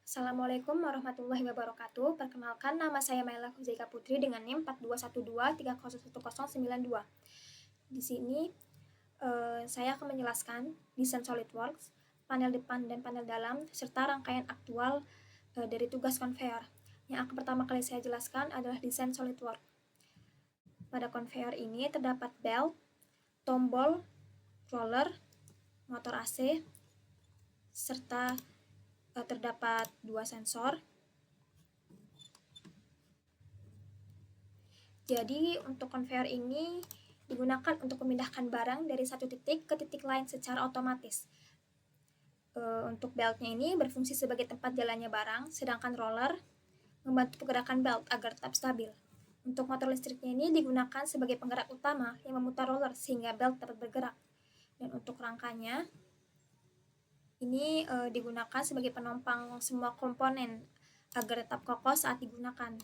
Assalamualaikum warahmatullahi wabarakatuh. Perkenalkan, nama saya Maila Huzaika Putri dengan NIM 4212301092. Di sini saya akan menjelaskan desain SolidWorks, panel depan dan panel dalam, serta rangkaian aktual dari tugas konveyor. Yang akan pertama kali saya jelaskan adalah desain SolidWorks. Pada konveyor ini terdapat belt, tombol, roller, motor AC, serta terdapat dua sensor. Jadi untuk konveyor ini digunakan untuk memindahkan barang dari satu titik ke titik lain secara otomatis. Untuk beltnya ini berfungsi sebagai tempat jalannya barang, sedangkan roller membantu pergerakan belt agar tetap stabil. Untuk motor listriknya ini digunakan sebagai penggerak utama yang memutar roller sehingga belt dapat bergerak. Dan untuk rangkanya ini digunakan sebagai penopang semua komponen agar tetap kokoh saat digunakan.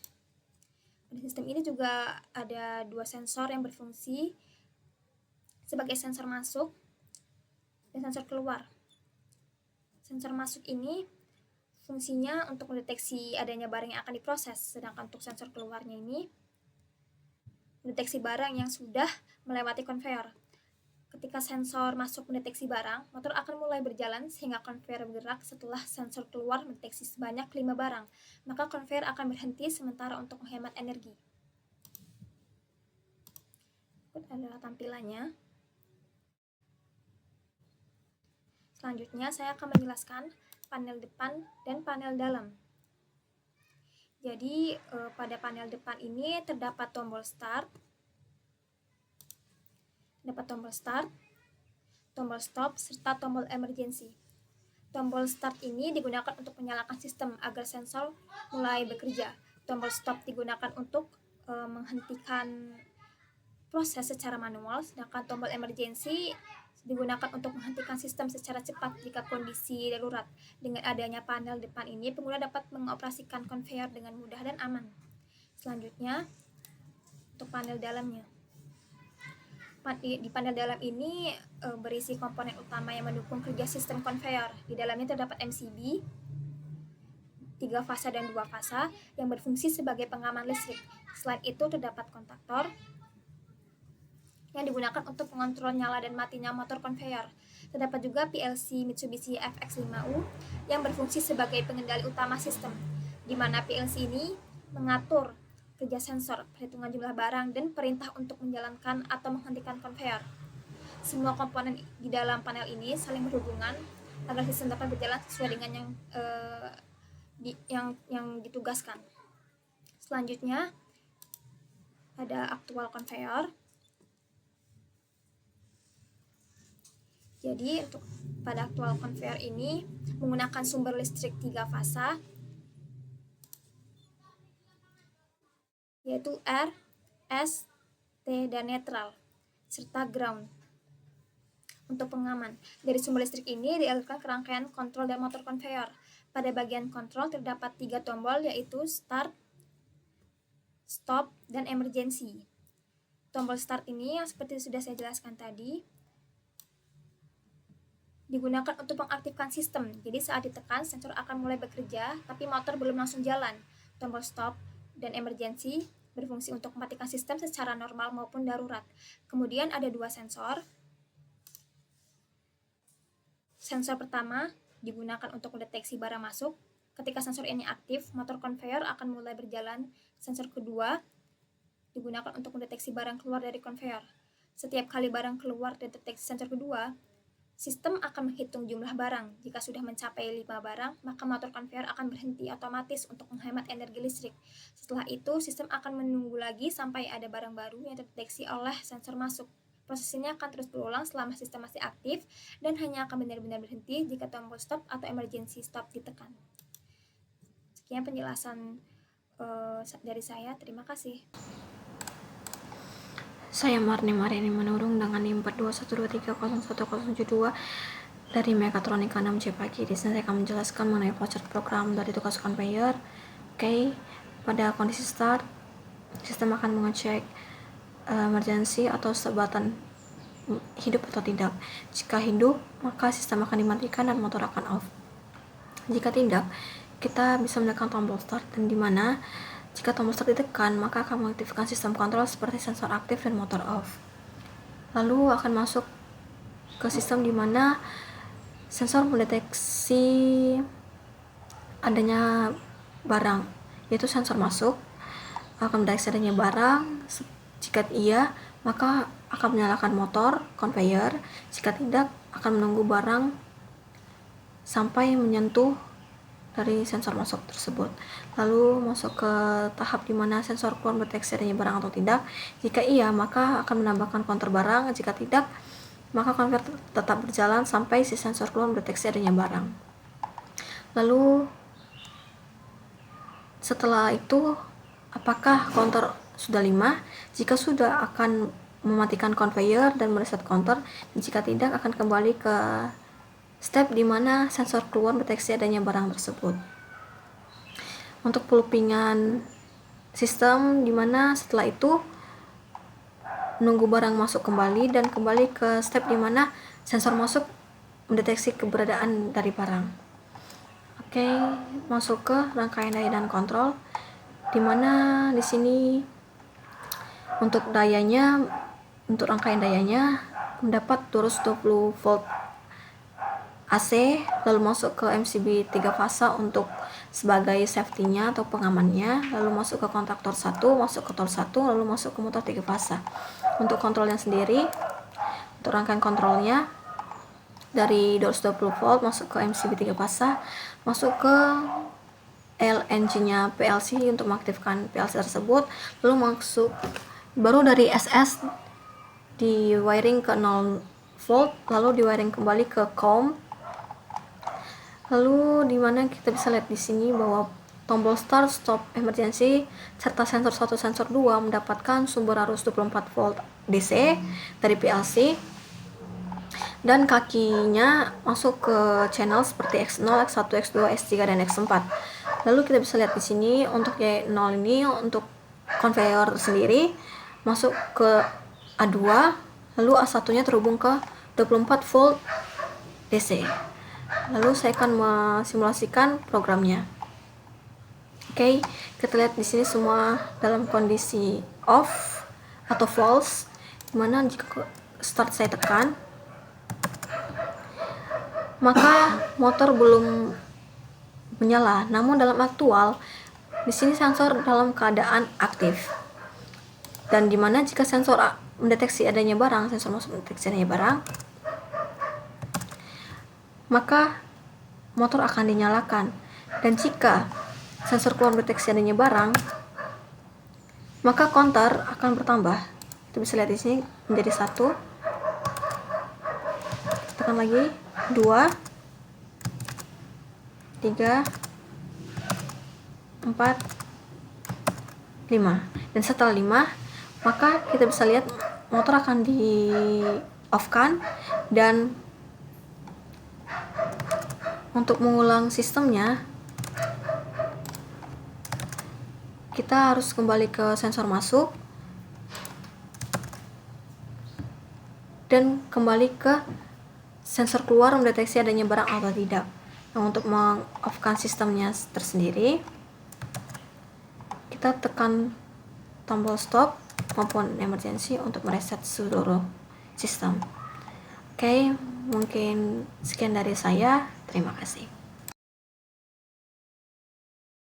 Pada sistem ini juga ada dua sensor yang berfungsi sebagai sensor masuk dan sensor keluar. Sensor masuk ini fungsinya untuk mendeteksi adanya barang yang akan diproses, sedangkan untuk sensor keluarnya ini mendeteksi barang yang sudah melewati konveyor. Ketika sensor masuk mendeteksi barang, motor akan mulai berjalan sehingga konveyor bergerak. Setelah sensor keluar mendeteksi sebanyak 5 barang, maka konveyor akan berhenti sementara untuk menghemat energi. Ini adalah tampilannya. Selanjutnya saya akan menjelaskan panel depan dan panel dalam. Jadi pada panel depan ini terdapat tombol start, tombol stop, serta tombol emergency. Tombol start ini digunakan untuk menyalakan sistem agar sensor mulai bekerja. Tombol stop digunakan untuk menghentikan proses secara manual, sedangkan tombol emergency digunakan untuk menghentikan sistem secara cepat jika kondisi darurat. Dengan adanya panel depan ini, pengguna dapat mengoperasikan konveyor dengan mudah dan aman. Selanjutnya, untuk panel dalamnya. Di panel dalam ini berisi komponen utama yang mendukung kerja sistem konveyor. Di dalamnya terdapat MCB 3 fasa dan 2 fasa yang berfungsi sebagai pengaman listrik. Selain itu terdapat kontaktor yang digunakan untuk mengontrol nyala dan matinya motor konveyor. Terdapat juga PLC Mitsubishi FX5U yang berfungsi sebagai pengendali utama sistem, di mana PLC ini mengatur kerja sensor, perhitungan jumlah barang, dan perintah untuk menjalankan atau menghentikan konveyor. Semua komponen di dalam panel ini saling berhubungan agar sistem dapat berjalan sesuai dengan yang ditugaskan. Selanjutnya ada aktual konveyor. Jadi untuk pada aktual konveyor ini menggunakan sumber listrik 3 fasa, yaitu R, S, T, dan netral, serta ground. Untuk pengaman, dari sumber listrik ini dialirkan ke rangkaian kontrol dan motor konveyor. Pada bagian kontrol terdapat 3 tombol, yaitu start, stop, dan emergency. Tombol start ini yang seperti sudah saya jelaskan tadi digunakan untuk mengaktifkan sistem. Jadi saat ditekan, sensor akan mulai bekerja, tapi motor belum langsung jalan. Tombol stop dan emergency berfungsi untuk mematikan sistem secara normal maupun darurat. Kemudian ada 2 sensor. Sensor pertama digunakan untuk mendeteksi barang masuk. Ketika sensor ini aktif, motor konveyor akan mulai berjalan. Sensor kedua digunakan untuk mendeteksi barang keluar dari konveyor. Setiap kali barang keluar dari deteksi sensor kedua, sistem akan menghitung jumlah barang. Jika sudah mencapai 5 barang, maka motor konveyor akan berhenti otomatis untuk menghemat energi listrik. Setelah itu, sistem akan menunggu lagi sampai ada barang baru yang terdeteksi oleh sensor masuk. Proses ini akan terus berulang selama sistem masih aktif dan hanya akan benar-benar berhenti jika tombol stop atau emergency stop ditekan. Sekian penjelasan dari saya. Terima kasih. Saya Marini Manurung dengan NIM 4212301072 dari Mekatronika 6C Pagi. Di sini saya akan menjelaskan mengenai flowchart program dari tugas konveyor. Oke, pada kondisi start, sistem akan mengecek emergency atau sebatan hidup atau tidak. Jika hidup, maka sistem akan dimatikan dan motor akan off. Jika tidak, kita bisa menekan tombol start, dan dimana jika tombol start ditekan maka akan mengaktifkan sistem kontrol seperti sensor aktif dan motor off. Lalu akan masuk ke sistem dimana sensor mendeteksi adanya barang, yaitu sensor masuk akan mendeteksi adanya barang. Jika iya, maka akan menyalakan motor conveyor. Jika tidak, akan menunggu barang sampai menyentuh dari sensor masuk tersebut. Lalu masuk ke tahap dimana sensor keluar mendeteksi adanya barang atau tidak. Jika iya, maka akan menambahkan counter barang. Jika tidak, maka conveyor tetap berjalan sampai si sensor keluar mendeteksi adanya barang. Lalu setelah itu, apakah counter sudah 5? Jika sudah, akan mematikan conveyor dan mereset counter. Jika tidak, akan kembali ke step dimana sensor keluar mendeteksi adanya barang tersebut. Untuk loopingan sistem dimana setelah itu menunggu barang masuk kembali dan kembali ke step dimana sensor masuk mendeteksi keberadaan dari barang. Oke, masuk ke rangkaian daya dan kontrol, dimana di sini untuk rangkaian dayanya mendapat 220 volt AC, lalu masuk ke MCB 3 fasa untuk sebagai safety-nya atau pengamannya, lalu masuk ke kontaktor 1, masuk ke tol 1, lalu masuk ke motor 3 fasa. Untuk kontrolnya sendiri, untuk rangkaian kontrolnya dari 220 volt masuk ke MCB 3 fasa, masuk ke LNG-nya PLC untuk mengaktifkan PLC tersebut, lalu masuk baru dari SS di wiring ke 0 volt, lalu di wiring kembali ke COM. Lalu dimana kita bisa lihat di sini bahwa tombol start, stop, emergency serta sensor 1, sensor 2 mendapatkan sumber arus 24 volt DC dari PLC, dan kakinya masuk ke channel seperti X0, X1, X2, X3 dan X4. Lalu kita bisa lihat di sini untuk Y0 ini untuk conveyor sendiri masuk ke A2, lalu A1-nya terhubung ke 24 volt DC. Lalu saya akan mensimulasikan programnya. Oke, kita lihat di sini semua dalam kondisi off atau false, dimana jika start saya tekan, maka motor belum menyala. Namun dalam aktual, di sini sensor dalam keadaan aktif. Dan dimana jika sensor mendeteksi adanya barang, sensor masuk mendeteksi adanya barang, maka motor akan dinyalakan. Dan jika sensor keluar mendeteksi adanya barang, maka counter akan bertambah. Kita bisa lihat di sini menjadi 1. Tekan lagi 2, 3, 4, 5. Dan setelah 5, maka kita bisa lihat motor akan di off kan, dan untuk mengulang sistemnya kita harus kembali ke sensor masuk dan kembali ke sensor keluar mendeteksi adanya barang atau tidak. Nah, untuk meng-off-kan sistemnya tersendiri, kita tekan tombol stop maupun emergency untuk mereset seluruh sistem. Oke, mungkin sekian dari saya. Terima kasih.